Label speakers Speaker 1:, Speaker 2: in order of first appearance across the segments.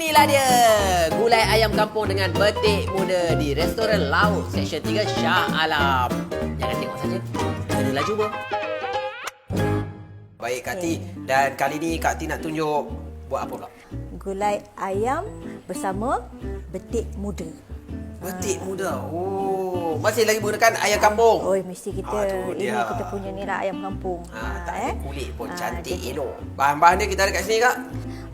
Speaker 1: Inilah dia gulai ayam kampung dengan betik muda di restoran Laut Seksyen 3 Shah Alam. Jangan tengok saja, kenalah cuba. Baik Kak Ti, dan kali ni Kak Ti nak tunjuk buat apa pula?
Speaker 2: Gulai ayam bersama betik muda.
Speaker 1: Betik muda. Oh, masih lagi menggunakan ayam kampung.
Speaker 2: Oh, mesti kita ini
Speaker 1: dia.
Speaker 2: kita punya ni lah ayam kampung.
Speaker 1: Tak ada kulit pun cantik elok. Bahan-bahan dia kita ada kat sini Kak.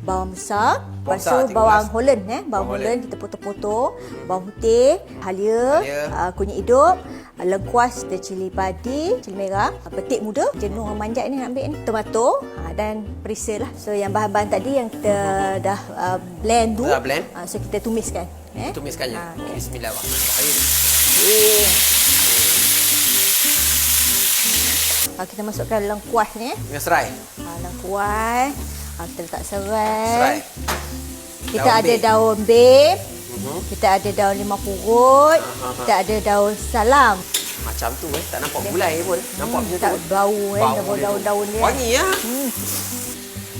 Speaker 2: Bawang besar,
Speaker 1: Bawang
Speaker 2: lepas tu
Speaker 1: besar, 13.
Speaker 2: bawang Holland bawang Holland kita potong-potong, bawang putih, halia, kunyit hidup, lengkuas, kita cili padi, cili merah, betik muda, jenuh manjat ni nak ambil ni, tomato dan perisa lah. So yang bahan-bahan tadi yang kita dah blend tu,
Speaker 1: blend.
Speaker 2: So kita tumiskan.
Speaker 1: Tumiskan je.
Speaker 2: Okay.
Speaker 1: Bismillahirrahmanirrahim.
Speaker 2: Kita masukkan lengkuas ni.
Speaker 1: Dengan serai.
Speaker 2: Lengkuas. Kita letak serai.
Speaker 1: Serai.
Speaker 2: Kita
Speaker 1: Daun
Speaker 2: ada
Speaker 1: bay.
Speaker 2: daun bay. Kita ada daun limau purut. Kita ada daun salam.
Speaker 1: Macam tu tak nampak gulai pun. Nampak macam
Speaker 2: Tak
Speaker 1: tu.
Speaker 2: bau
Speaker 1: Bau
Speaker 2: daun-daun dia.
Speaker 1: Wangi ya.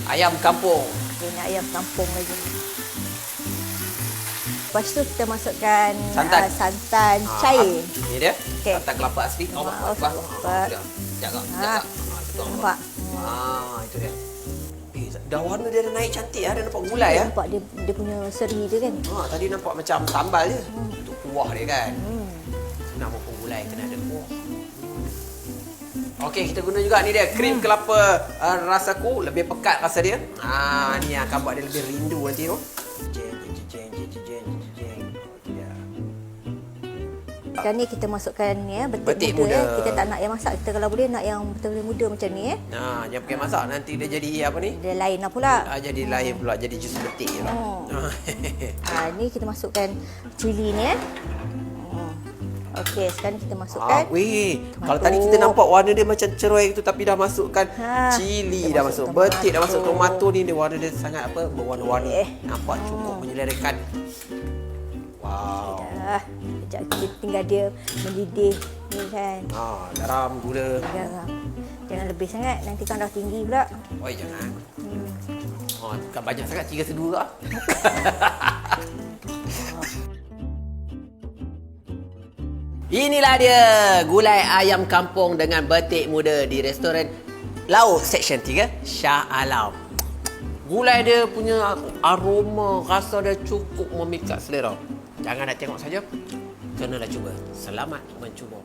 Speaker 1: Ayam kampung.
Speaker 2: Ini ayam kampung lagi. Lepas tu kita masukkan santan cair.
Speaker 1: Ini dia.
Speaker 2: Okey.
Speaker 1: Santan kelapa asli.
Speaker 2: Kelapa.
Speaker 1: Jaga.
Speaker 2: Nampak?
Speaker 1: Itu dia. Dah warna dia dah naik cantik dah nampak gulai ya.
Speaker 2: Nampak dia punya seri dia kan.
Speaker 1: Tadi nampak macam sambal je. Itu kuah dia kan. Nama pun gulai kena ada kuah. Okey, kita guna juga ni dia krim kelapa rasaku, lebih pekat rasa dia. Ni akan buat dia lebih rindu nanti tu.
Speaker 2: Sekarang ni kita masukkan betik
Speaker 1: muda.
Speaker 2: muda. Kita tak nak yang masak. Kita kalau boleh nak yang betul-betul muda macam ni.
Speaker 1: Jangan pakai masak nanti dia jadi apa ni?
Speaker 2: Dia lain lah pula.
Speaker 1: Jadi lain pula, jadi jus betik je lah.
Speaker 2: Ni kita masukkan cili ni Okey, sekarang kita masukkan
Speaker 1: kalau tadi kita nampak warna dia macam cerai tu tapi dah masukkan cili, dah masuk betik, dah masuk tomato ni, dia warna dia sangat apa? Berwarna-warni. Nampak cukup menyelerakan. Wow.
Speaker 2: Sekejap kita tinggal dia mendidih ni kan.
Speaker 1: Garam, gula.
Speaker 2: Garam. Jangan lebih sangat, nanti kadar tinggi pula.
Speaker 1: Oi, jangan. Bukan banyak sangat, 3 sedu ke? Inilah dia gulai ayam kampung dengan betik muda di restoran Laut Seksyen 3 Shah Alam. Gulai dia punya aroma, rasa dia cukup memikat selera. Jangan nak tengok saja, kenalah cuba. Selamat mencuba.